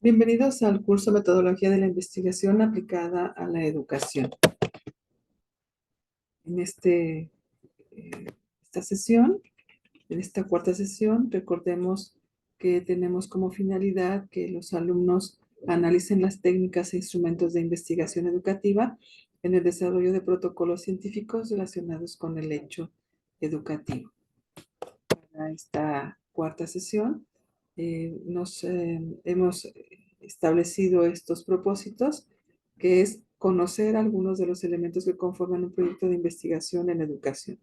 Bienvenidos al curso Metodología de la Investigación aplicada a la educación. En esta sesión, en esta cuarta sesión, recordemos que tenemos como finalidad que los alumnos analicen las técnicas e instrumentos de investigación educativa en el desarrollo de protocolos científicos relacionados con el hecho educativo. Para esta cuarta sesión, hemos establecido estos propósitos, que es conocer algunos de los elementos que conforman un proyecto de investigación en educación.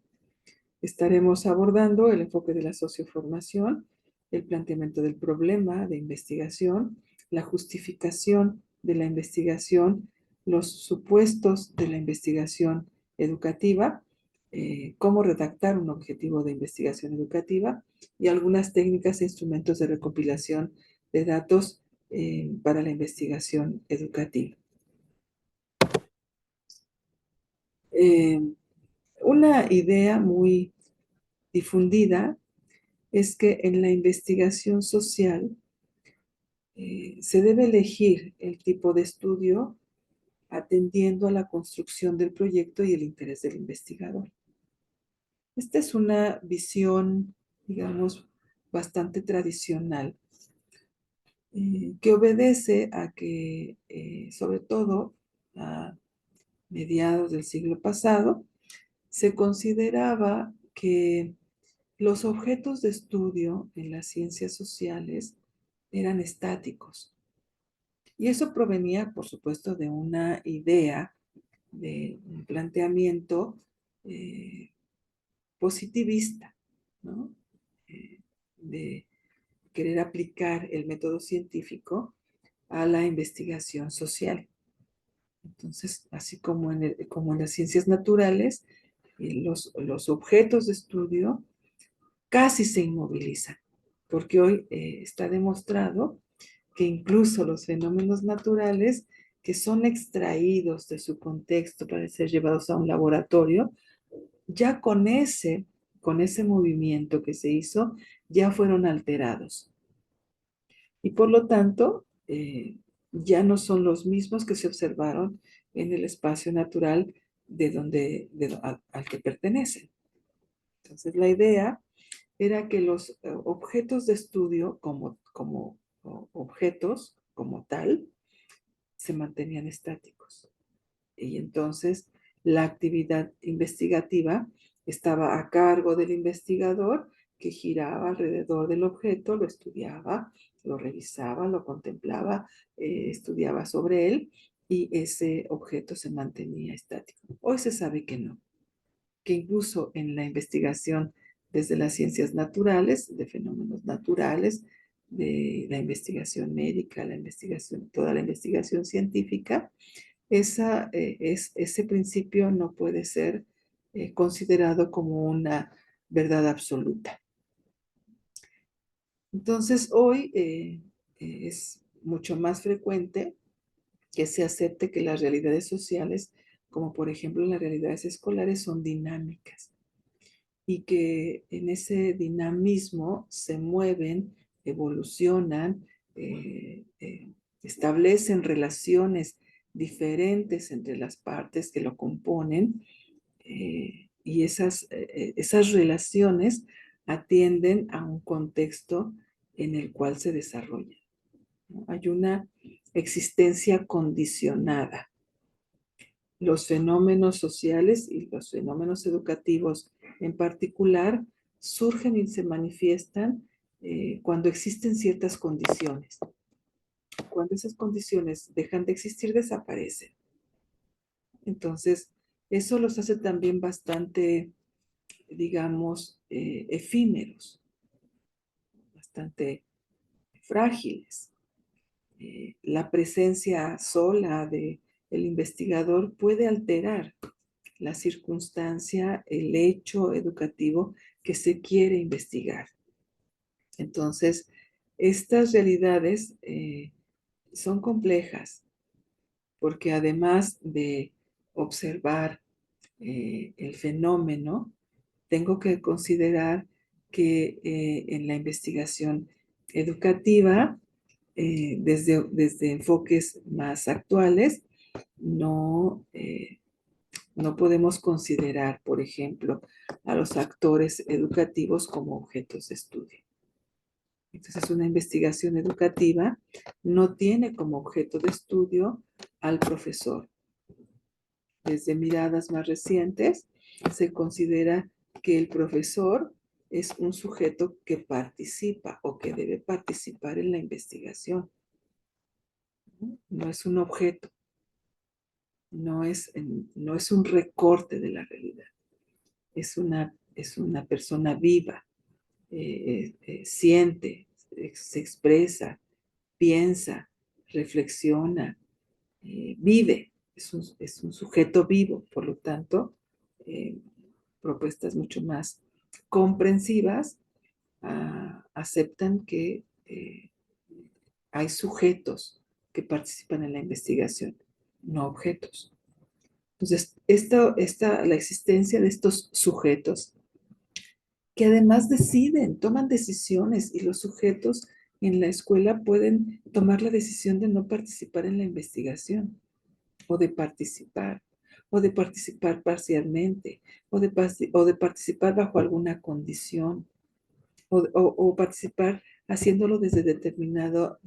Estaremos abordando el enfoque de la socioformación, el planteamiento del problema de investigación, la justificación de la investigación, los supuestos de la investigación educativa, cómo redactar un objetivo de investigación educativa y algunas técnicas e instrumentos de recopilación de datos para la investigación educativa. Eh, una idea muy difundida es que en la investigación social se debe elegir el tipo de estudio atendiendo a la construcción del proyecto y el interés del investigador. Esta es una visión, digamos, bastante tradicional, que obedece a que, sobre todo a mediados del siglo pasado, se consideraba que los objetos de estudio en las ciencias sociales eran estáticos. Y eso provenía, por supuesto, de una idea, de un planteamiento positivista, ¿no? De querer aplicar el método científico a la investigación social. Entonces, así como como en las ciencias naturales, los objetos de estudio casi se inmovilizan, porque hoy está demostrado que incluso los fenómenos naturales que son extraídos de su contexto para ser llevados a un laboratorio, ya con ese movimiento que se hizo, ya fueron alterados. Y por lo tanto, ya no son los mismos que se observaron en el espacio natural al que pertenecen. Entonces, la idea era que los objetos de estudio como objetos, como tal, se mantenían estáticos. Y entonces la actividad investigativa estaba a cargo del investigador, que giraba alrededor del objeto, lo estudiaba, lo revisaba, lo contemplaba, estudiaba sobre él, y ese objeto se mantenía estático. Hoy se sabe que no, que incluso en la investigación desde las ciencias naturales, de fenómenos naturales, de la investigación médica, toda la investigación científica, ese principio no puede ser considerado como una verdad absoluta. Entonces, hoy es mucho más frecuente que se acepte que las realidades sociales, como por ejemplo las realidades escolares, son dinámicas y que en ese dinamismo se mueven, evolucionan, establecen relaciones diferentes entre las partes que lo componen, y esas relaciones atienden a un contexto en el cual se desarrolla, ¿no? Hay una existencia condicionada. Los fenómenos sociales y los fenómenos educativos en particular surgen y se manifiestan cuando existen ciertas condiciones. Cuando esas condiciones dejan de existir, desaparecen. Entonces, eso los hace también bastante, digamos, efímeros, bastante frágiles. La presencia sola del investigador puede alterar la circunstancia, el hecho educativo que se quiere investigar. Entonces, estas realidades son complejas porque además de observar el fenómeno, tengo que considerar que en la investigación educativa desde enfoques más actuales, no, no podemos considerar, por ejemplo, a los actores educativos como objetos de estudio. Entonces, una investigación educativa no tiene como objeto de estudio al profesor. Desde miradas más recientes, se considera que el profesor es un sujeto que participa o que debe participar en la investigación. No es un objeto, no es, no es un recorte de la realidad. Es una persona viva, siente, se expresa, piensa, reflexiona, vive. Es un sujeto vivo, por lo tanto, eh, propuestas mucho más comprensivas aceptan que hay sujetos que participan en la investigación, no objetos. Entonces, la existencia de estos sujetos que además deciden, toman decisiones y los sujetos en la escuela pueden tomar la decisión de no participar en la investigación o de participar parcialmente, o de participar bajo alguna condición, o participar haciéndolo desde determinado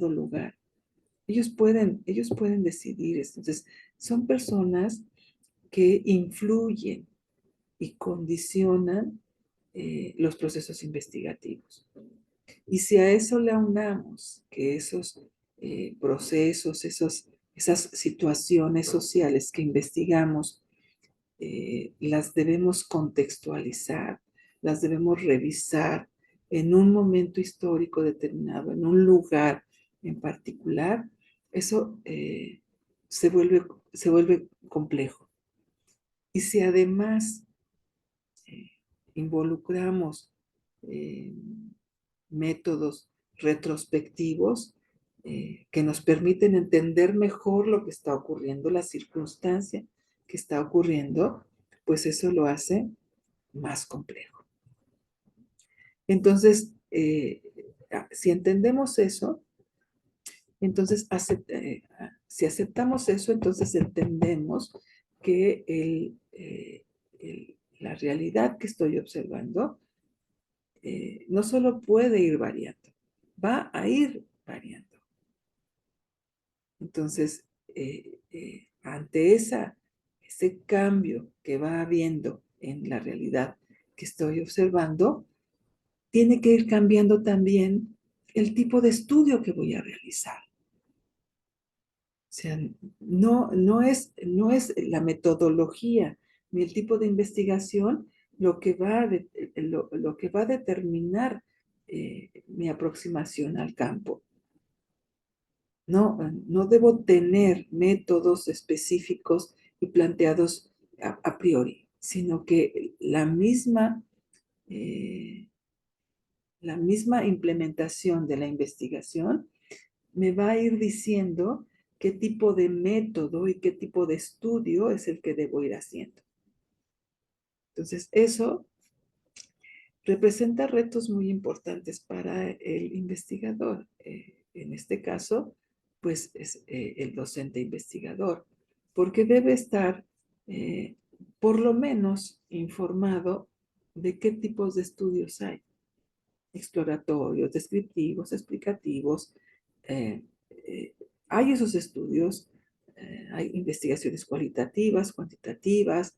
lugar. Ellos pueden decidir. Entonces, son personas que influyen y condicionan los procesos investigativos. Y si a eso le aunamos que esos procesos, esas situaciones sociales que investigamos, las debemos contextualizar, las debemos revisar en un momento histórico determinado, en un lugar en particular, eso se vuelve complejo. Y si además eh, involucramos eh, métodos retrospectivos que nos permiten entender mejor lo que está ocurriendo, la circunstancia que está ocurriendo, pues eso lo hace más complejo. Entonces, si entendemos eso, entonces, si aceptamos eso, entonces entendemos que la realidad que estoy observando no solo puede ir variando, va a ir variando. Entonces, ante ese cambio que va habiendo en la realidad que estoy observando, tiene que ir cambiando también el tipo de estudio que voy a realizar. O sea, no es la metodología ni el tipo de investigación lo que va a determinar mi aproximación al campo. No debo tener métodos específicos y planteados a priori, sino que la misma implementación de la investigación me va a ir diciendo qué tipo de método y qué tipo de estudio es el que debo ir haciendo. Entonces, eso representa retos muy importantes para el investigador. En este caso, pues es el docente investigador, porque debe estar eh, por lo menos informado de qué tipos de estudios hay, exploratorios, descriptivos, explicativos. eh, eh, Hay esos estudios, hay investigaciones cualitativas, cuantitativas,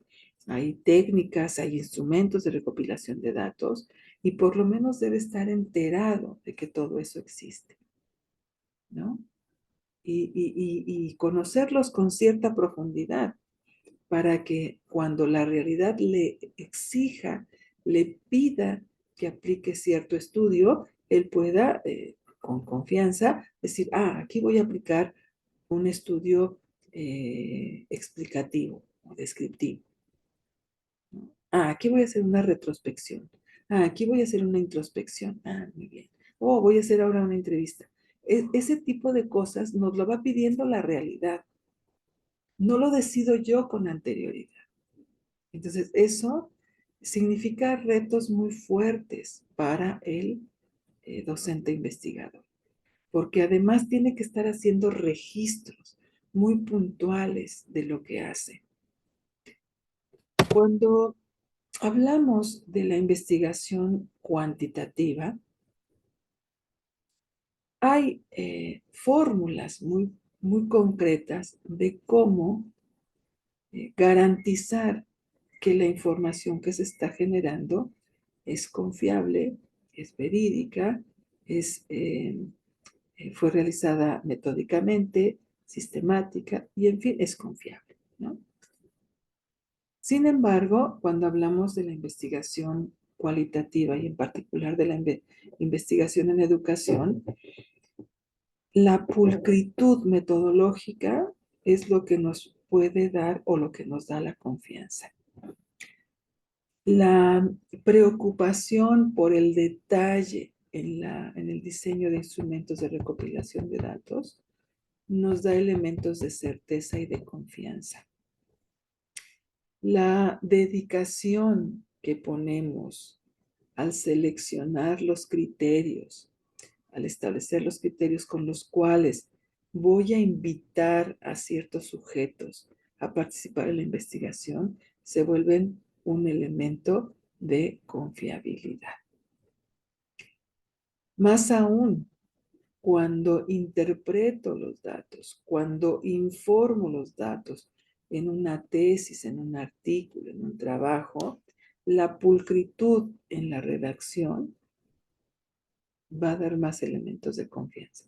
hay técnicas, hay instrumentos de recopilación de datos y por lo menos debe estar enterado de que todo eso existe, ¿no? Y conocerlos con cierta profundidad para que cuando la realidad le exija, le pida que aplique cierto estudio, él pueda con confianza decir, aquí voy a aplicar un estudio explicativo o descriptivo. Aquí voy a hacer una retrospección. Aquí voy a hacer una introspección. Muy bien. Voy a hacer ahora una entrevista. Ese tipo de cosas nos lo va pidiendo la realidad. No lo decido yo con anterioridad. Entonces, eso significa retos muy fuertes para el docente investigador. porque además tiene que estar haciendo registros muy puntuales de lo que hace. Cuando hablamos de la investigación cuantitativa, hay fórmulas muy concretas de cómo garantizar que la información que se está generando es confiable, es verídica, fue realizada metódicamente, sistemática y, en fin, es confiable, ¿no? Sin embargo, cuando hablamos de la investigación cualitativa y en particular de la investigación en educación, la pulcritud metodológica es lo que nos puede dar o lo que nos da la confianza. La preocupación por el detalle en el diseño de instrumentos de recopilación de datos nos da elementos de certeza y de confianza. La dedicación que ponemos al seleccionar los criterios, al establecer los criterios con los cuales voy a invitar a ciertos sujetos a participar en la investigación, se vuelven un elemento de confiabilidad. Más aún, cuando interpreto los datos, cuando informo los datos en una tesis, en un artículo, en un trabajo, la pulcritud en la redacción va a dar más elementos de confianza.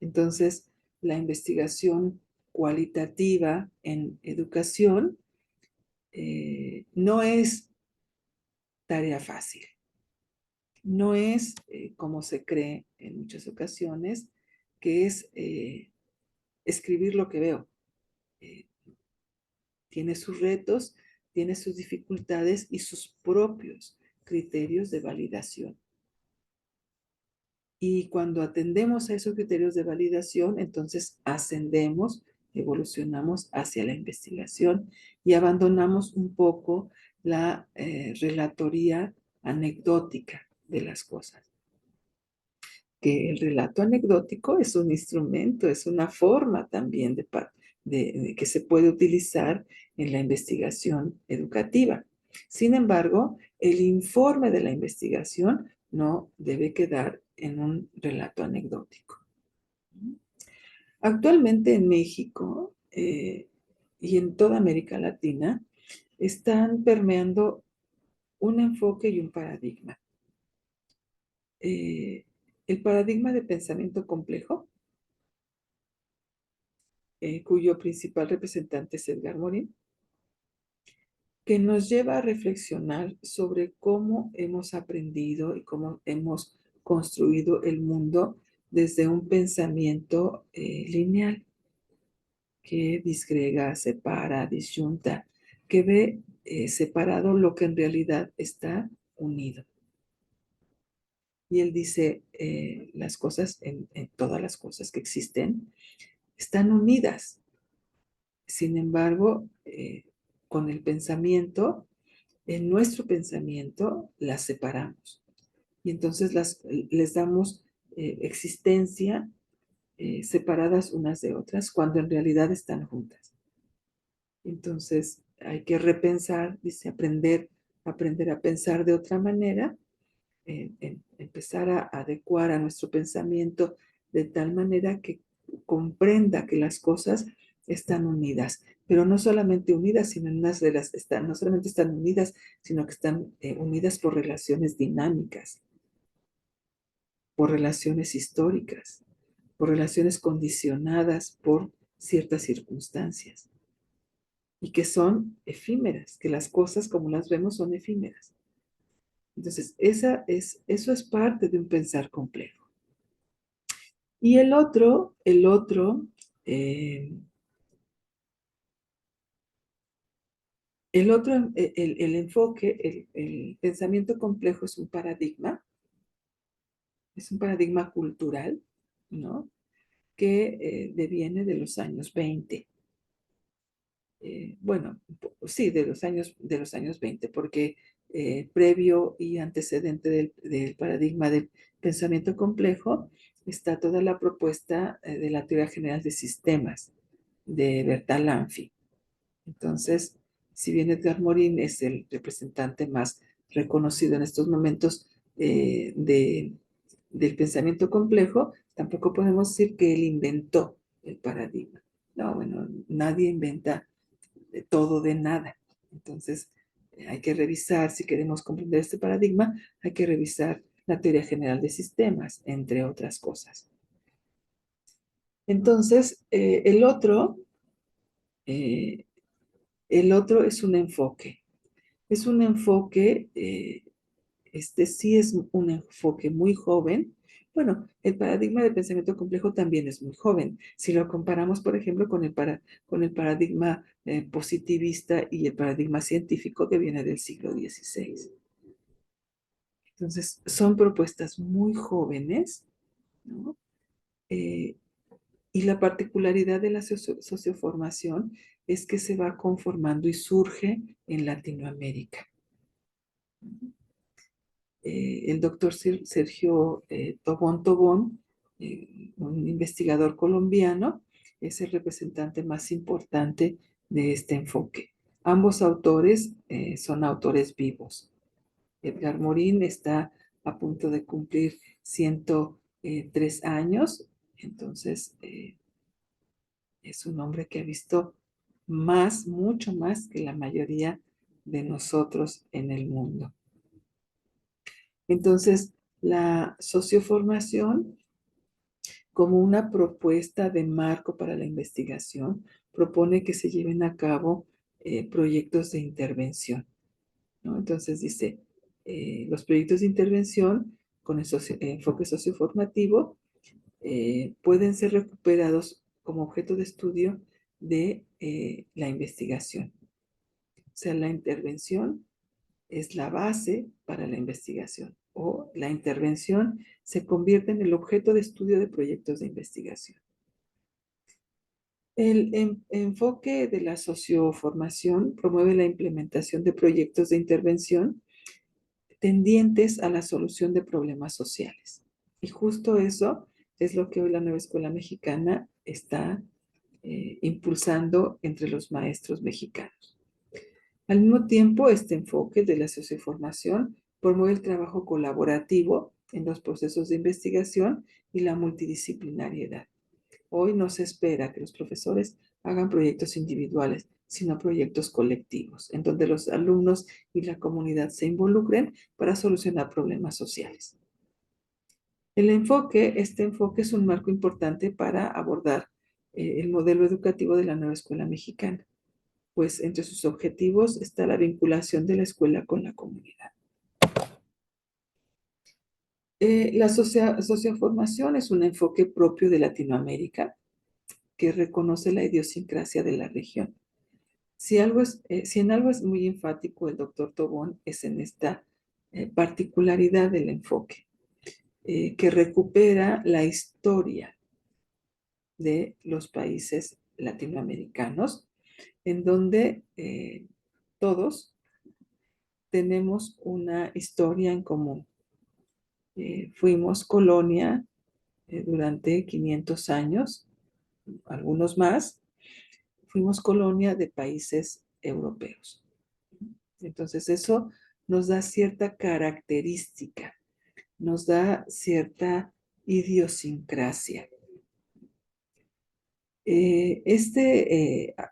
Entonces, la investigación cualitativa en educación no es tarea fácil. No es como se cree en muchas ocasiones, que es escribir lo que veo. Eh, Tiene sus retos, tiene sus dificultades y sus propios criterios de validación. Y cuando atendemos a esos criterios de validación, entonces ascendemos, evolucionamos hacia la investigación y abandonamos un poco la relatoría anecdótica de las cosas. Que el relato anecdótico es un instrumento, es una forma también de que se puede utilizar en la investigación educativa. Sin embargo, el informe de la investigación no debe quedar en un relato anecdótico. Actualmente en México y en toda América Latina están permeando un enfoque y un paradigma. El paradigma de pensamiento complejo, cuyo principal representante es Edgar Morin, que nos lleva a reflexionar sobre cómo hemos aprendido y cómo hemos construido el mundo desde un pensamiento lineal, que disgrega, separa, disyunta, que ve separado lo que en realidad está unido. Y él dice, las cosas, en todas las cosas que existen, están unidas. Sin embargo, con el pensamiento, en nuestro pensamiento, las separamos. Y entonces les damos existencia separadas unas de otras, cuando en realidad están juntas. Entonces, hay que repensar, dice, aprender a pensar de otra manera, empezar a adecuar a nuestro pensamiento de tal manera que comprenda que las cosas están unidas, pero no solamente unidas, sino unas de las no solamente están unidas, sino que están unidas por relaciones dinámicas, por relaciones históricas, por relaciones condicionadas por ciertas circunstancias y que son efímeras, que las cosas como las vemos son efímeras. Entonces, eso es parte de un pensar complejo. Y eh, el enfoque, el pensamiento complejo es un paradigma cultural, ¿no? Que deviene de los años 20. Bueno, sí, de los años 20, porque previo y antecedente del paradigma del pensamiento complejo, está toda la propuesta de la teoría general de sistemas de Bertalanffy. Entonces, si bien Edgar Morin es el representante más reconocido en estos momentos del pensamiento complejo, tampoco podemos decir que él inventó el paradigma. No, bueno, nadie inventa todo de nada. Entonces, hay que revisar, si queremos comprender este paradigma, hay que revisar la teoría general de sistemas, entre otras cosas. Entonces, eh, el otro es un enfoque. Es un enfoque, este sí es un enfoque muy joven. Bueno, el paradigma de pensamiento complejo también es muy joven. Si lo comparamos, por ejemplo, con el paradigma positivista y el paradigma científico que viene del siglo XVI. Entonces, son propuestas muy jóvenes, ¿no? Eh, y la particularidad de la socioformación es que se va conformando y surge en Latinoamérica. El doctor Sergio Tobón Tobón, un investigador colombiano, es el representante más importante de este enfoque. Ambos autores son autores vivos. Edgar Morin está a punto de cumplir 103 años, entonces es un hombre que ha visto más, mucho más que la mayoría de nosotros en el mundo. Entonces, la socioformación, como una propuesta de marco para la investigación, propone que se lleven a cabo proyectos de intervención, ¿no? Entonces dice, los proyectos de intervención con el enfoque socioformativo pueden ser recuperados como objeto de estudio de la investigación. O sea, la intervención es la base para la investigación o la intervención se convierte en el objeto de estudio de proyectos de investigación. El enfoque de la socioformación promueve la implementación de proyectos de intervención tendientes a la solución de problemas sociales. Y justo eso es lo que hoy la nueva escuela mexicana está impulsando entre los maestros mexicanos. Al mismo tiempo, este enfoque de la socioformación promueve el trabajo colaborativo en los procesos de investigación y la multidisciplinariedad. Hoy no se espera que los profesores hagan proyectos individuales, sino proyectos colectivos, en donde los alumnos y la comunidad se involucren para solucionar problemas sociales. Este enfoque es un marco importante para abordar el modelo educativo de la nueva escuela mexicana, pues entre sus objetivos está la vinculación de la escuela con la comunidad. La socioformación es un enfoque propio de Latinoamérica que reconoce la idiosincrasia de la región. Si en algo es muy enfático el doctor Tobón es en esta particularidad del enfoque, que recupera la historia de los países latinoamericanos, en donde todos tenemos una historia en común. Fuimos colonia durante 500 años, algunos más, fuimos colonia de países europeos. Entonces eso nos da cierta característica, nos da cierta idiosincrasia.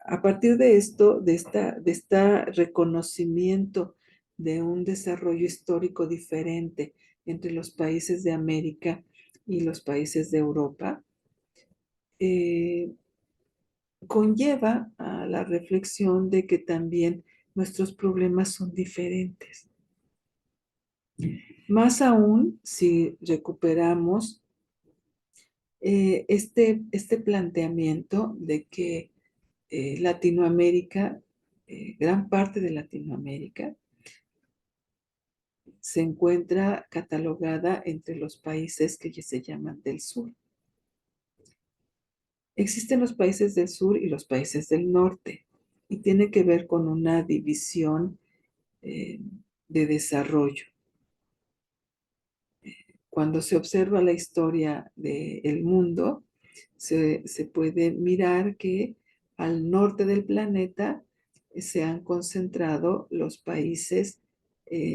A partir de esto, de este reconocimiento de un desarrollo histórico diferente entre los países de América y los países de Europa, eh, conlleva a la reflexión de que también nuestros problemas son diferentes. Más aún si recuperamos este planteamiento de que Latinoamérica, gran parte de Latinoamérica, se encuentra catalogada entre los países que se llaman del sur. Existen los países del sur y los países del norte, y tiene que ver con una división de desarrollo. Cuando se observa la historia del mundo, se puede mirar que al norte del planeta se han concentrado los países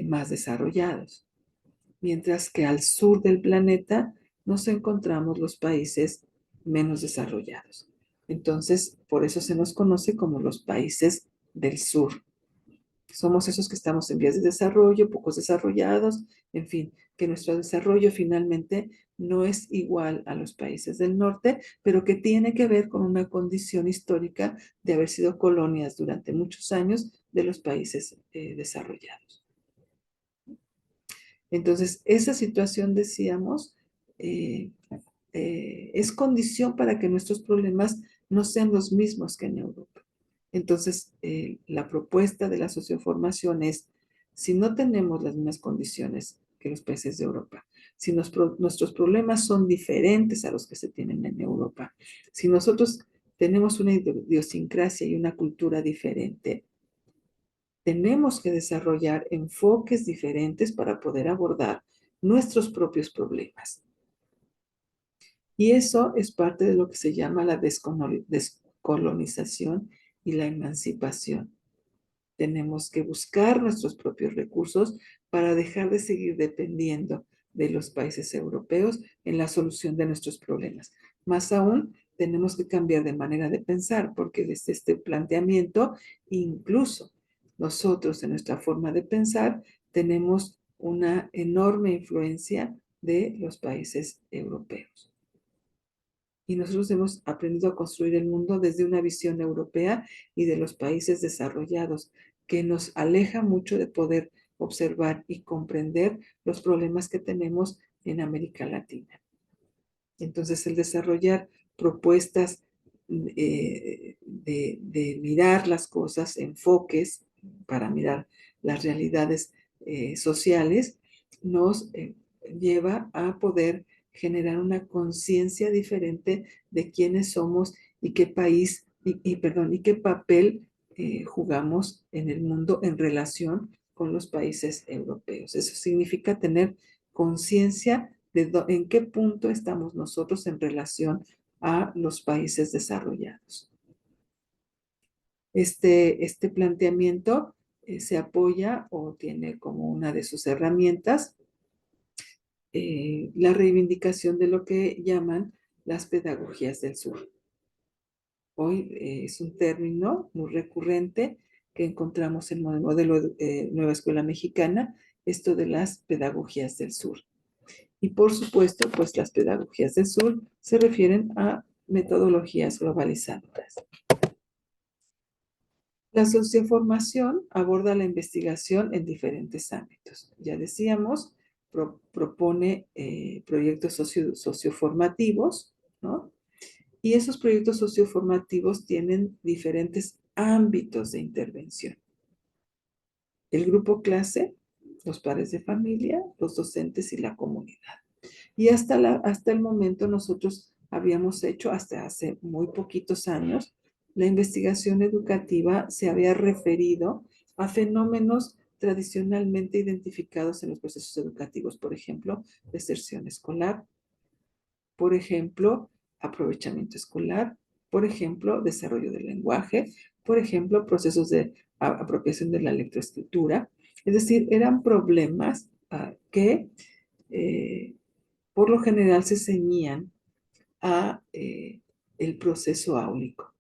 más desarrollados, mientras que al sur del planeta nos encontramos los países menos desarrollados. Entonces, por eso se nos conoce como los países del sur. Somos esos que estamos en vías de desarrollo, pocos desarrollados, en fin, que nuestro desarrollo finalmente no es igual a los países del norte, pero que tiene que ver con una condición histórica de haber sido colonias durante muchos años de los países desarrollados. Entonces, esa situación, decíamos, eh, es condición para que nuestros problemas no sean los mismos que en Europa. Entonces, la propuesta de la socioformación es, si no tenemos las mismas condiciones que los países de Europa, si nuestros problemas son diferentes a los que se tienen en Europa, si nosotros tenemos una idiosincrasia y una cultura diferente, tenemos que desarrollar enfoques diferentes para poder abordar nuestros propios problemas. Y eso es parte de lo que se llama la descolonización y la emancipación. Tenemos que buscar nuestros propios recursos para dejar de seguir dependiendo de los países europeos en la solución de nuestros problemas. Más aún, tenemos que cambiar de manera de pensar, porque desde este planteamiento, incluso nosotros en nuestra forma de pensar, tenemos una enorme influencia de los países europeos. Y nosotros hemos aprendido a construir el mundo desde una visión europea y de los países desarrollados, que nos aleja mucho de poder observar y comprender los problemas que tenemos en América Latina. Entonces, el desarrollar propuestas de mirar las cosas, enfoques para mirar las realidades sociales, nos lleva a poder generar una conciencia diferente de quiénes somos y qué país, y qué papel jugamos en el mundo en relación con los países europeos. Eso significa tener conciencia de en qué punto estamos nosotros en relación a los países desarrollados. Este planteamiento se apoya o tiene como una de sus herramientas la reivindicación de lo que llaman las pedagogías del sur. Hoy es un término muy recurrente que encontramos en el modelo Nueva Escuela Mexicana, esto de las pedagogías del sur. Y por supuesto, pues las pedagogías del sur se refieren a metodologías globalizadoras. La socioformación aborda la investigación en diferentes ámbitos. Ya decíamos, propone proyectos socioformativos, ¿no? Y esos proyectos socioformativos tienen diferentes ámbitos de intervención. El grupo clase, los padres de familia, los docentes y la comunidad. Y hasta el momento nosotros habíamos hecho, hasta hace muy poquitos años, la investigación educativa se había referido a fenómenos tradicionalmente identificados en los procesos educativos, por ejemplo, deserción escolar, por ejemplo, aprovechamiento escolar, por ejemplo, desarrollo del lenguaje, por ejemplo, procesos de apropiación de la lectoescritura. Es decir, eran problemas que por lo general se ceñían a el proceso áulico.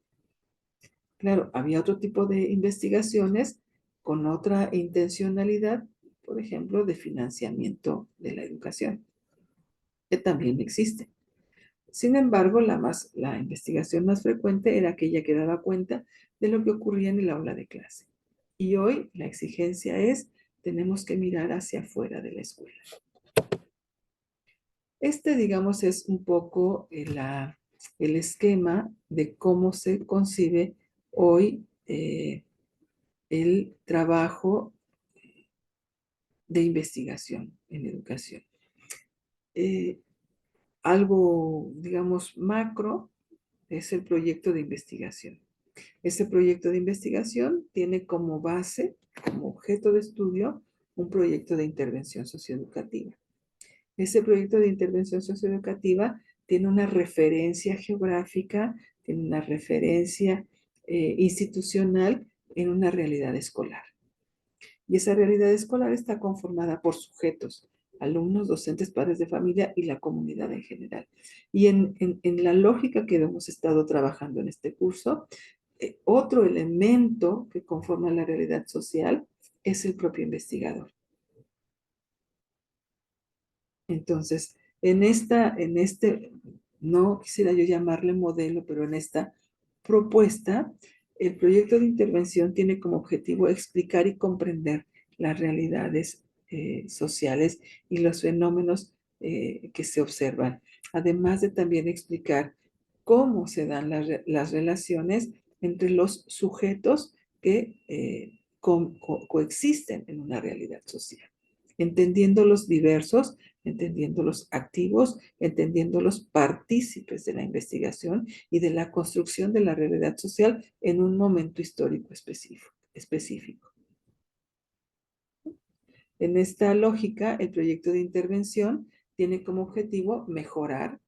Claro, había otro tipo de investigaciones con otra intencionalidad, por ejemplo, de financiamiento de la educación, que también existe. Sin embargo, la investigación más frecuente era aquella que daba cuenta de lo que ocurría en el aula de clase. Y hoy la exigencia es, tenemos que mirar hacia afuera de la escuela. Digamos, es un poco el esquema de cómo se concibe hoy el trabajo de investigación en educación. Algo, digamos, macro es el proyecto de investigación. Ese proyecto de investigación tiene como base, como objeto de estudio, un proyecto de intervención socioeducativa. Ese proyecto de intervención socioeducativa tiene una referencia geográfica, tiene una referencia institucional en una realidad escolar. Y esa realidad escolar está conformada por sujetos, alumnos, docentes, padres de familia y la comunidad en general. Y en la lógica que hemos estado trabajando en este curso, otro elemento que conforma la realidad social es el propio investigador. Entonces, no quisiera yo llamarle modelo, pero en esta propuesta, el proyecto de intervención tiene como objetivo explicar y comprender las realidades sociales y los fenómenos que se observan, además de también explicar cómo se dan las relaciones entre los sujetos que coexisten en una realidad social, entendiendo los diversos, entendiendo los activos, entendiendo los partícipes de la investigación y de la construcción de la realidad social en un momento histórico específico. En esta lógica, el proyecto de intervención tiene como objetivo mejorar,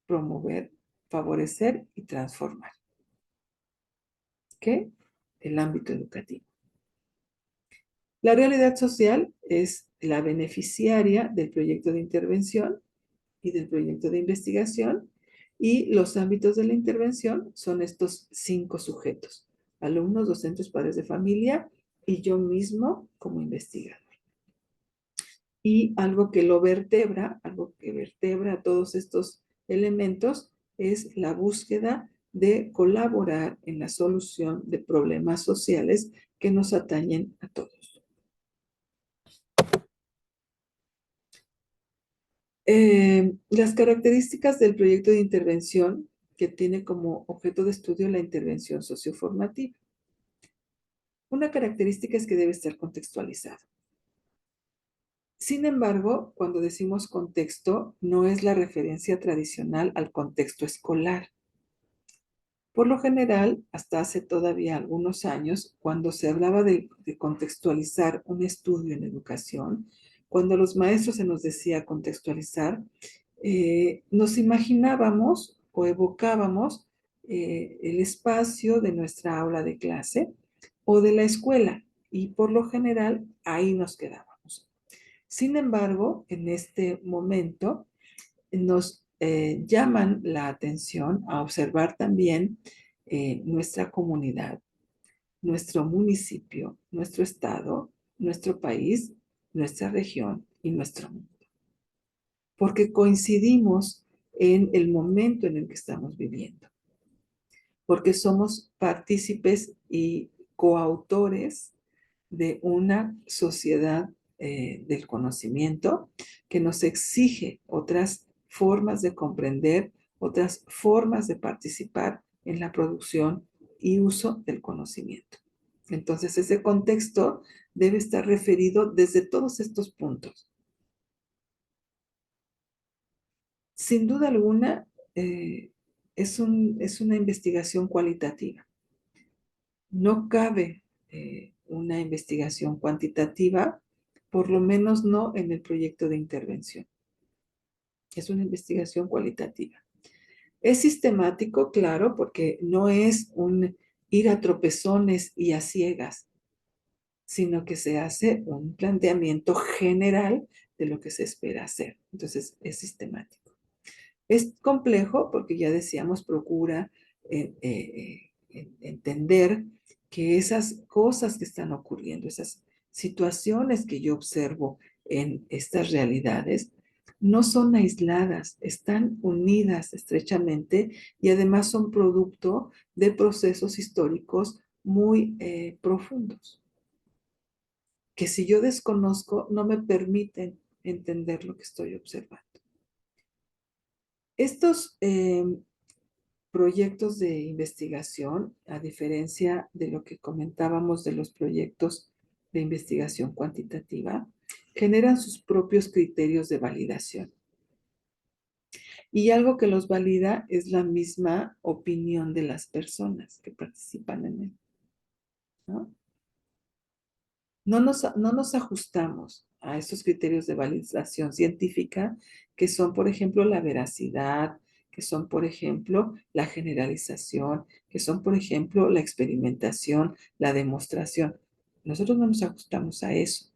promover, favorecer y transformar. ¿Qué? El ámbito educativo. La realidad social es la beneficiaria del proyecto de intervención y del proyecto de investigación, y los ámbitos de la intervención son estos 5 sujetos: alumnos, docentes, padres de familia y yo mismo como investigador. Y algo que vertebra todos estos elementos es la búsqueda de colaborar en la solución de problemas sociales que nos atañen a todos. Las características del proyecto de intervención que tiene como objeto de estudio la intervención socioformativa. Una característica es que debe estar contextualizado. Sin embargo, cuando decimos contexto, no es la referencia tradicional al contexto escolar. Por lo general, hasta hace todavía algunos años, cuando se hablaba de contextualizar un estudio en educación, cuando a los maestros se nos decía contextualizar, nos imaginábamos o evocábamos el espacio de nuestra aula de clase o de la escuela, y por lo general ahí nos quedábamos. Sin embargo, en este momento nos llaman la atención a observar también nuestra comunidad, nuestro municipio, nuestro estado, nuestro país, nuestra región y nuestro mundo, porque coincidimos en el momento en el que estamos viviendo, porque somos partícipes y coautores de una sociedad del conocimiento que nos exige otras formas de comprender, otras formas de participar en la producción y uso del conocimiento. Entonces, ese contexto debe estar referido desde todos estos puntos. Sin duda alguna, es una investigación cualitativa. No cabe una investigación cuantitativa, por lo menos no en el proyecto de intervención. Es una investigación cualitativa. Es sistemático, claro, porque no es un ir a tropezones y a ciegas, sino que se hace un planteamiento general de lo que se espera hacer. Entonces, es sistemático. Es complejo porque ya decíamos, procura entender que esas cosas que están ocurriendo, esas situaciones que yo observo en estas realidades, no son aisladas, están unidas estrechamente y además son producto de procesos históricos muy profundos, que si yo desconozco no me permiten entender lo que estoy observando. Estos proyectos de investigación, a diferencia de lo que comentábamos de los proyectos de investigación cuantitativa, generan sus propios criterios de validación. Y algo que los valida es la misma opinión de las personas que participan en él, ¿no? No nos ajustamos a esos criterios de validación científica que son, por ejemplo, la veracidad, que son, por ejemplo, la generalización, que son, por ejemplo, la experimentación, la demostración. Nosotros no nos ajustamos a eso.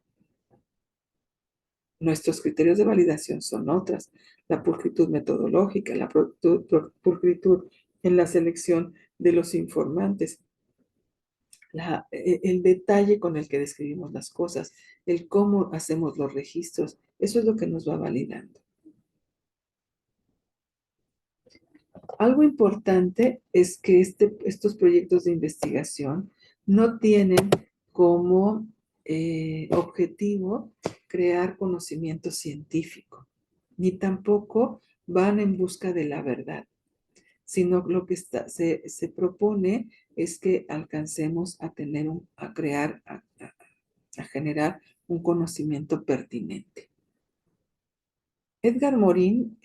Nuestros criterios de validación son otras. La pulcritud metodológica, la pulcritud en la selección de los informantes, el detalle con el que describimos las cosas, el cómo hacemos los registros, eso es lo que nos va validando. Algo importante es que estos proyectos de investigación no tienen como objetivo crear conocimiento científico, ni tampoco van en busca de la verdad, sino lo que se propone es que alcancemos a tener, a crear, a generar un conocimiento pertinente. Edgar Morin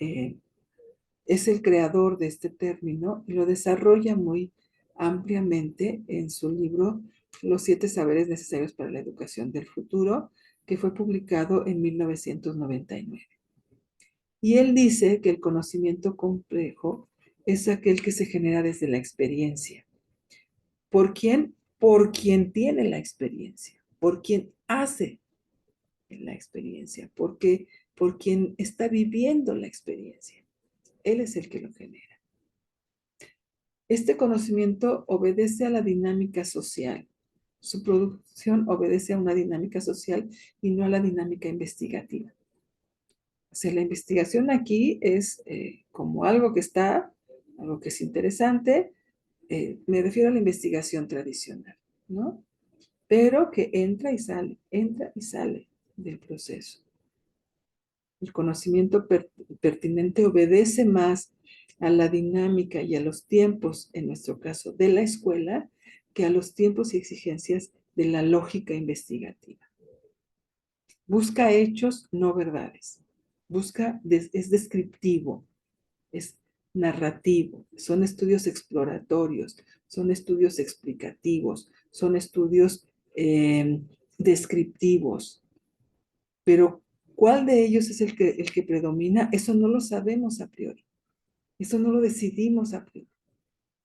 es el creador de este término y lo desarrolla muy ampliamente en su libro Los 7 saberes necesarios para la educación del futuro, que fue publicado en 1999. Y él dice que el conocimiento complejo es aquel que se genera desde la experiencia. ¿Por quién? Por quien tiene la experiencia, por quien hace la experiencia, porque por quien está viviendo la experiencia. Él es el que lo genera. Este conocimiento obedece a la dinámica social. Su producción obedece a una dinámica social y no a la dinámica investigativa. O sea, la investigación aquí es como algo que está, algo que es interesante. Me refiero a la investigación tradicional, ¿no? Pero que entra y sale del proceso. El conocimiento pertinente obedece más a la dinámica y a los tiempos, en nuestro caso, de la escuela, que a los tiempos y exigencias de la lógica investigativa. Busca hechos, no verdades. Es descriptivo, es narrativo, son estudios exploratorios, son estudios explicativos, son estudios descriptivos. Pero ¿cuál de ellos es el que predomina? Eso no lo sabemos a priori. Eso no lo decidimos a priori.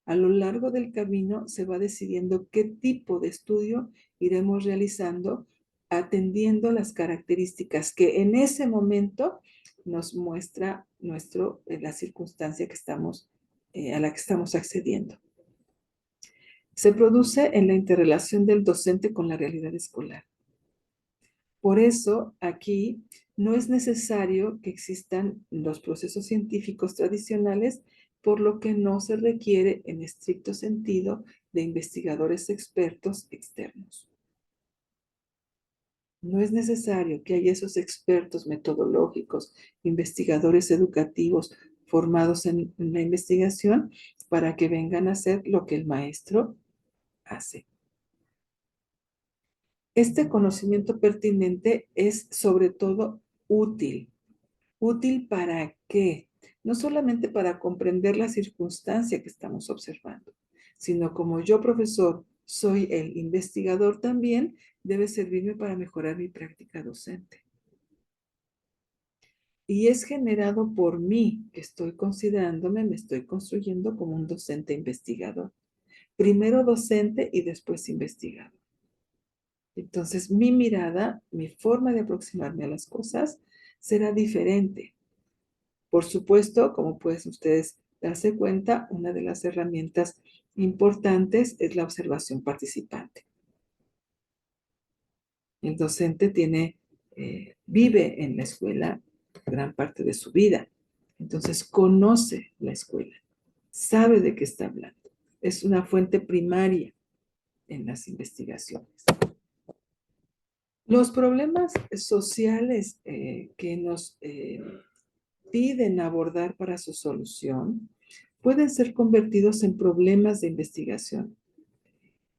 A lo largo del camino se va decidiendo qué tipo de estudio iremos realizando atendiendo las características que en ese momento nos muestra la circunstancia a la que estamos accediendo. Se produce en la interrelación del docente con la realidad escolar. Por eso, aquí no es necesario que existan los procesos científicos tradicionales, por lo que no se requiere en estricto sentido de investigadores expertos externos. No es necesario que haya esos expertos metodológicos, investigadores educativos formados en la investigación para que vengan a hacer lo que el maestro hace. Este conocimiento pertinente es sobre todo útil. ¿Útil para qué? No solamente para comprender la circunstancia que estamos observando, sino como yo, profesor, soy el investigador también, debe servirme para mejorar mi práctica docente. Y es generado por mí, que estoy considerándome, me estoy construyendo como un docente investigador. Primero docente y después investigador. Entonces, mi mirada, mi forma de aproximarme a las cosas será diferente. Por supuesto, como pueden ustedes darse cuenta, una de las herramientas importantes es la observación participante. El docente vive en la escuela gran parte de su vida. Entonces, conoce la escuela, sabe de qué está hablando. Es una fuente primaria en las investigaciones. Los problemas sociales que nos piden abordar para su solución pueden ser convertidos en problemas de investigación.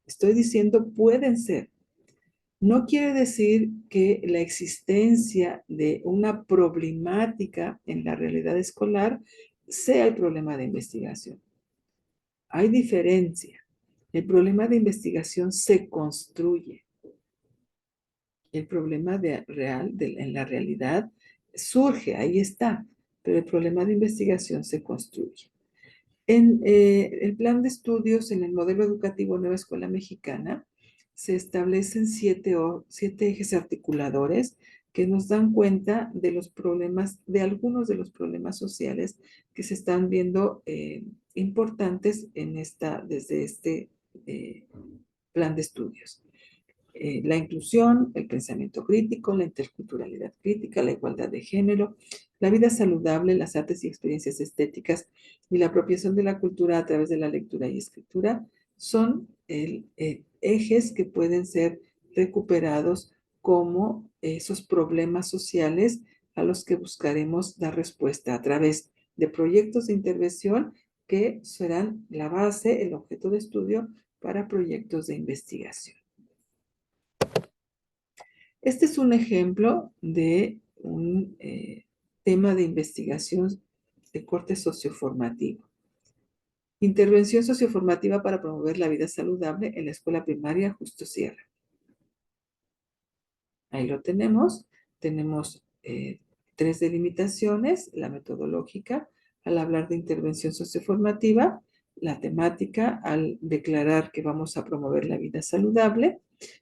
Estoy diciendo pueden ser. No quiere decir que la existencia de una problemática en la realidad escolar sea el problema de investigación. Hay diferencia. El problema de investigación se construye. El problema en la realidad surge, ahí está, pero el problema de investigación se construye. En el plan de estudios, en el modelo educativo Nueva Escuela Mexicana, se establecen siete ejes articuladores que nos dan cuenta de los problemas, de algunos de los problemas sociales que se están viendo importantes desde este plan de estudios. La inclusión, el pensamiento crítico, la interculturalidad crítica, la igualdad de género, la vida saludable, las artes y experiencias estéticas y la apropiación de la cultura a través de la lectura y escritura son ejes que pueden ser recuperados como esos problemas sociales a los que buscaremos dar respuesta a través de proyectos de intervención que serán la base, el objeto de estudio para proyectos de investigación. Este es un ejemplo de un tema de investigación de corte socioformativo. Intervención socioformativa para promover la vida saludable en la escuela primaria Justo Sierra. Ahí lo tenemos. Tenemos 3 delimitaciones: la metodológica, al hablar de intervención socioformativa; la temática, al declarar que vamos a promover la vida saludable;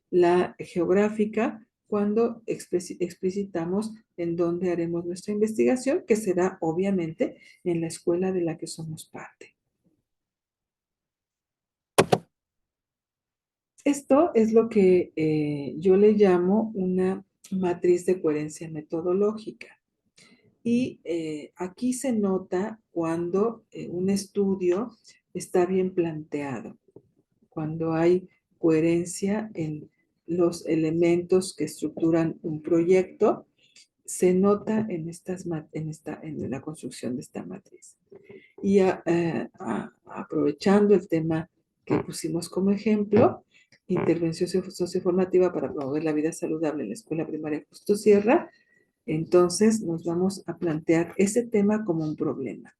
la geográfica, cuando explicitamos en dónde haremos nuestra investigación, que será obviamente en la escuela de la que somos parte. Esto es lo que yo le llamo una matriz de coherencia metodológica. Y aquí se nota cuando un estudio está bien planteado, cuando hay coherencia en los elementos que estructuran un proyecto, se nota en la construcción de esta matriz. Y aprovechando el tema que pusimos como ejemplo, intervención socioformativa para promover la vida saludable en la escuela primaria Justo Sierra, entonces nos vamos a plantear ese tema como un problema.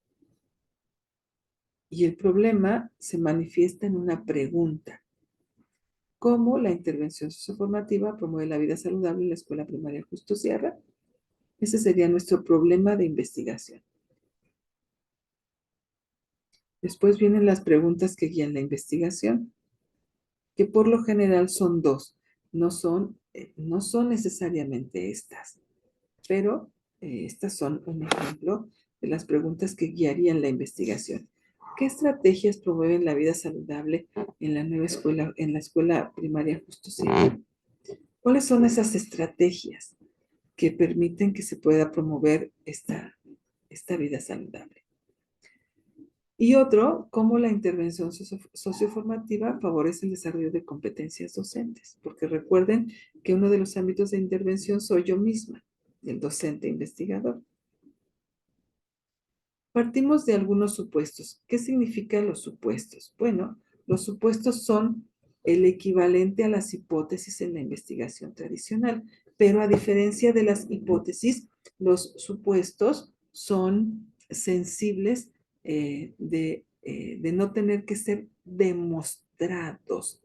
Y el problema se manifiesta en una pregunta: ¿cómo la intervención socioformativa promueve la vida saludable en la escuela primaria Justo Sierra? Ese sería nuestro problema de investigación. Después vienen las preguntas que guían la investigación, que por lo general son 2. No son necesariamente estas, pero estas son un ejemplo de las preguntas que guiarían la investigación. ¿Qué estrategias promueven la vida saludable en la nueva escuela, en la escuela primaria Justo Sierra? ¿Cuáles son esas estrategias que permiten que se pueda promover esta vida saludable? Y otro, cómo la intervención socioformativa favorece el desarrollo de competencias docentes. Porque recuerden que uno de los ámbitos de intervención soy yo misma, el docente investigador. Partimos de algunos supuestos. ¿Qué significan los supuestos? Bueno, los supuestos son el equivalente a las hipótesis en la investigación tradicional, pero a diferencia de las hipótesis, los supuestos son sensibles de no tener que ser demostrados,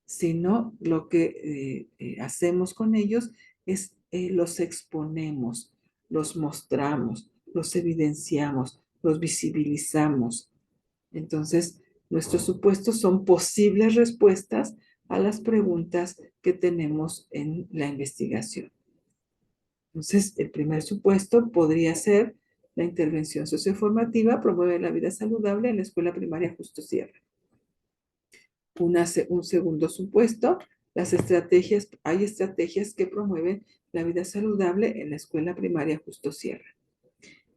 sino lo que hacemos con ellos es los exponemos, los mostramos, los evidenciamos, los visibilizamos. Entonces, nuestros supuestos son posibles respuestas a las preguntas que tenemos en la investigación. Entonces, el primer supuesto podría ser: la intervención socioformativa promueve la vida saludable en la escuela primaria Justo Sierra. Un segundo supuesto: hay estrategias que promueven la vida saludable en la escuela primaria Justo Sierra.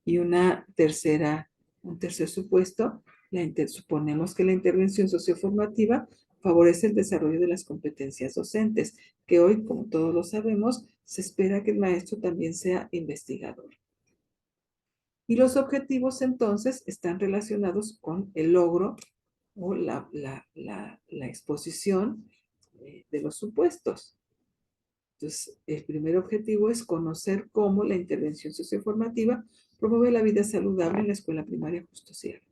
Y un tercer supuesto: suponemos que la intervención socioformativa favorece el desarrollo de las competencias docentes, que hoy, como todos lo sabemos, se espera que el maestro también sea investigador. Y los objetivos entonces están relacionados con el logro o la exposición de los supuestos. Entonces, el primer objetivo es conocer cómo la intervención socioformativa promueve la vida saludable en la escuela primaria Justo Sierra.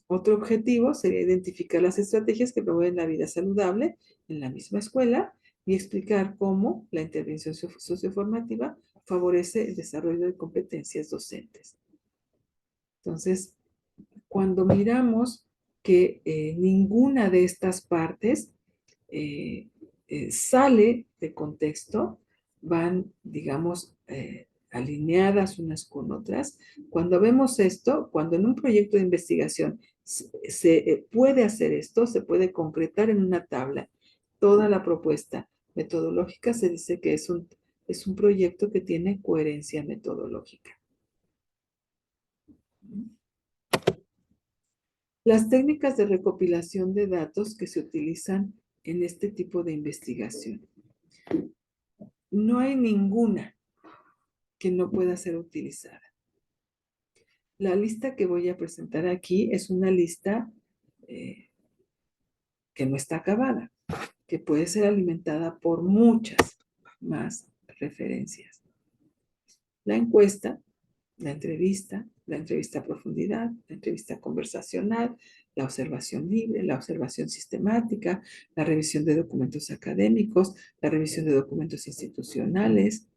Otro objetivo sería identificar las estrategias que promueven la vida saludable en la misma escuela y explicar cómo la intervención socioformativa favorece el desarrollo de competencias docentes. Entonces, cuando miramos que ninguna de estas partes sale de contexto, van, digamos, alineadas unas con otras. Cuando vemos esto, cuando en un proyecto de investigación se puede hacer esto, se puede concretar en una tabla toda la propuesta metodológica, se dice que es un proyecto que tiene coherencia metodológica. Las técnicas de recopilación de datos que se utilizan en este tipo de investigación. No hay ninguna que no pueda ser utilizada. La lista que voy a presentar aquí es una lista que no está acabada, que puede ser alimentada por muchas más referencias. La encuesta, la entrevista a profundidad, la entrevista conversacional, la observación libre, la observación sistemática, la revisión de documentos académicos, la revisión de documentos institucionales,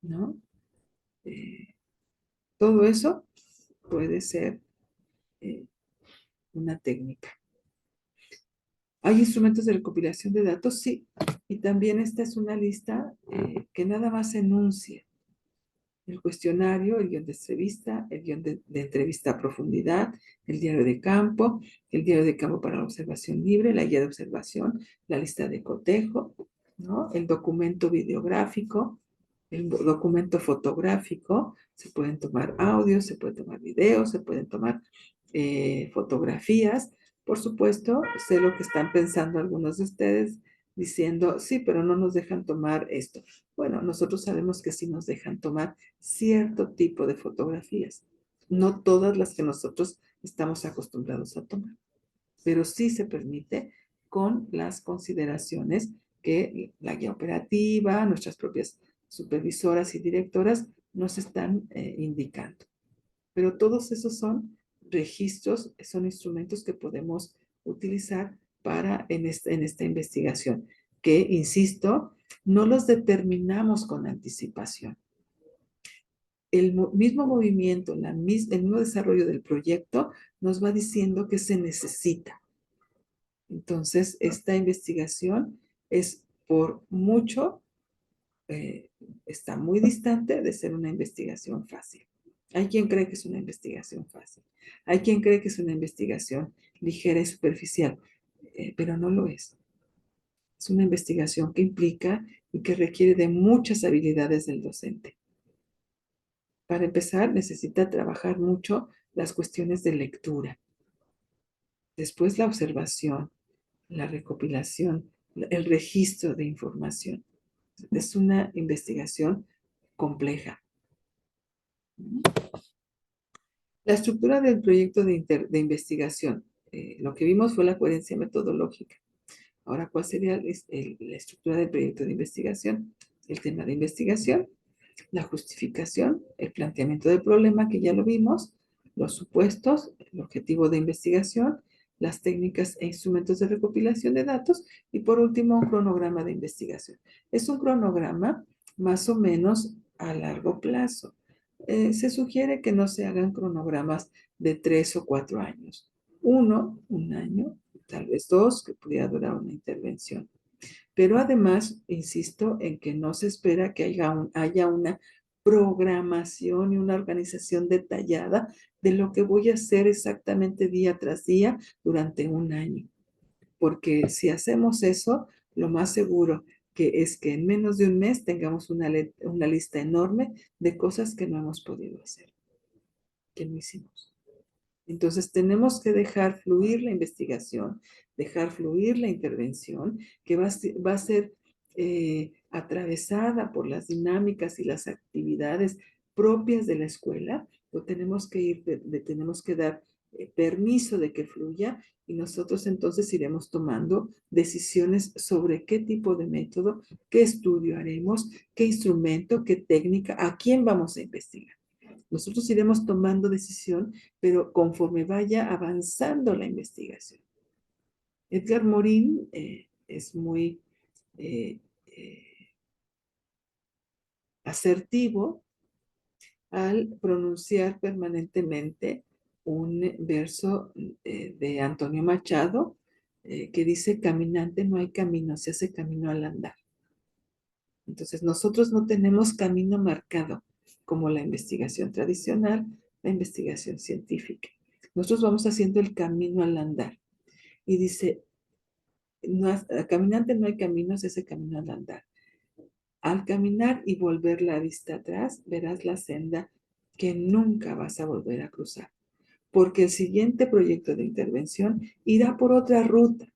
¿no? Todo eso puede ser una técnica. ¿Hay instrumentos de recopilación de datos? Sí. Y también esta es una lista que nada más enuncia el cuestionario, el guión de entrevista, el guión de entrevista a profundidad, el diario de campo para la observación libre, la guía de observación, la lista de cotejo, ¿no? El documento videográfico, el documento fotográfico, se pueden tomar audios, se pueden tomar videos, se pueden tomar fotografías. Por supuesto, sé lo que están pensando algunos de ustedes diciendo, sí, pero no nos dejan tomar esto. Bueno, nosotros sabemos que sí nos dejan tomar cierto tipo de fotografías, no todas las que nosotros estamos acostumbrados a tomar, pero sí se permite con las consideraciones que la guía operativa, nuestras propias supervisoras y directoras nos están indicando. Pero todos esos son registros, son instrumentos que podemos utilizar para en esta investigación, que, insisto, no los determinamos con anticipación. El mismo movimiento, el mismo desarrollo del proyecto nos va diciendo que se necesita. Entonces, esta investigación es por mucho, está muy distante de ser una investigación fácil. Hay quien cree que es una investigación fácil. Hay quien cree que es una investigación ligera y superficial, pero no lo es. Es una investigación que implica y que requiere de muchas habilidades del docente. Para empezar, necesita trabajar mucho las cuestiones de lectura. Después la observación, la recopilación, el registro de información. Es una investigación compleja. La estructura del proyecto de investigación. Lo que vimos fue la coherencia metodológica. Ahora, ¿cuál sería la estructura del proyecto de investigación? El tema de investigación, la justificación, el planteamiento del problema, que ya lo vimos, los supuestos, el objetivo de investigación, las técnicas e instrumentos de recopilación de datos y por último un cronograma de investigación. Es un cronograma más o menos a largo plazo. Se sugiere que no se hagan cronogramas de 3 o 4 años. Un año, tal vez 2, que pudiera durar una intervención. Pero además, insisto en que no se espera que haya una programación y una organización detallada de lo que voy a hacer exactamente día tras día durante un año. Porque si hacemos eso, lo más seguro que es que en menos de un mes tengamos una lista enorme de cosas que no hemos podido hacer, que no hicimos. Entonces tenemos que dejar fluir la investigación, dejar fluir la intervención, que va a ser atravesada por las dinámicas y las actividades propias de la escuela. Tenemos que tenemos que dar permiso de que fluya y nosotros entonces iremos tomando decisiones sobre qué tipo de método, qué estudio haremos, qué instrumento, qué técnica, a quién vamos a investigar. Nosotros iremos tomando decisión, pero conforme vaya avanzando la investigación. Edgar Morin es muy eh, asertivo al pronunciar permanentemente un verso de Antonio Machado que dice: caminante no hay camino, se hace camino al andar. Entonces, nosotros no tenemos camino marcado como la investigación tradicional, la investigación científica. Nosotros vamos haciendo el camino al andar. Y dice: no, caminante no hay camino, se hace camino al andar. Al caminar y volver la vista atrás, verás la senda que nunca vas a volver a cruzar, porque el siguiente proyecto de intervención irá por otra ruta,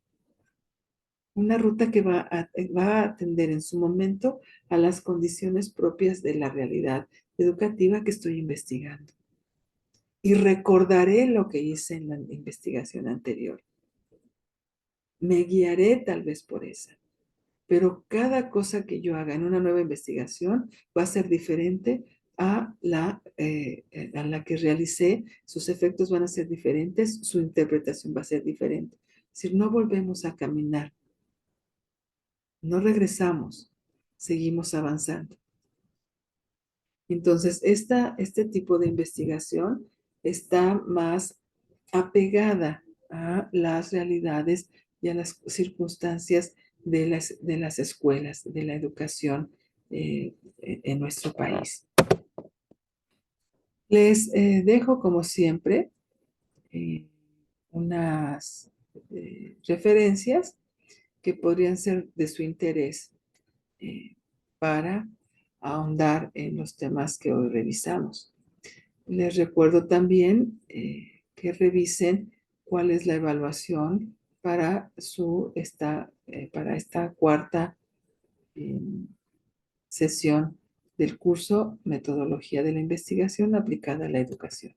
una ruta que va a atender en su momento a las condiciones propias de la realidad educativa que estoy investigando. Y recordaré lo que hice en la investigación anterior. Me guiaré tal vez por esa. Pero cada cosa que yo haga en una nueva investigación va a ser diferente a la que realicé, sus efectos van a ser diferentes, su interpretación va a ser diferente. Es decir, no volvemos a caminar, no regresamos, seguimos avanzando. Entonces, este tipo de investigación está más apegada a las realidades y a las circunstancias de las escuelas, de la educación en nuestro país. Les dejo, como siempre, eh, unas referencias que podrían ser de su interés eh, para ahondar en los temas que hoy revisamos. Les recuerdo también que revisen cuál es la evaluación para esta cuarta eh, sesión del curso Metodología de la Investigación aplicada a la educación.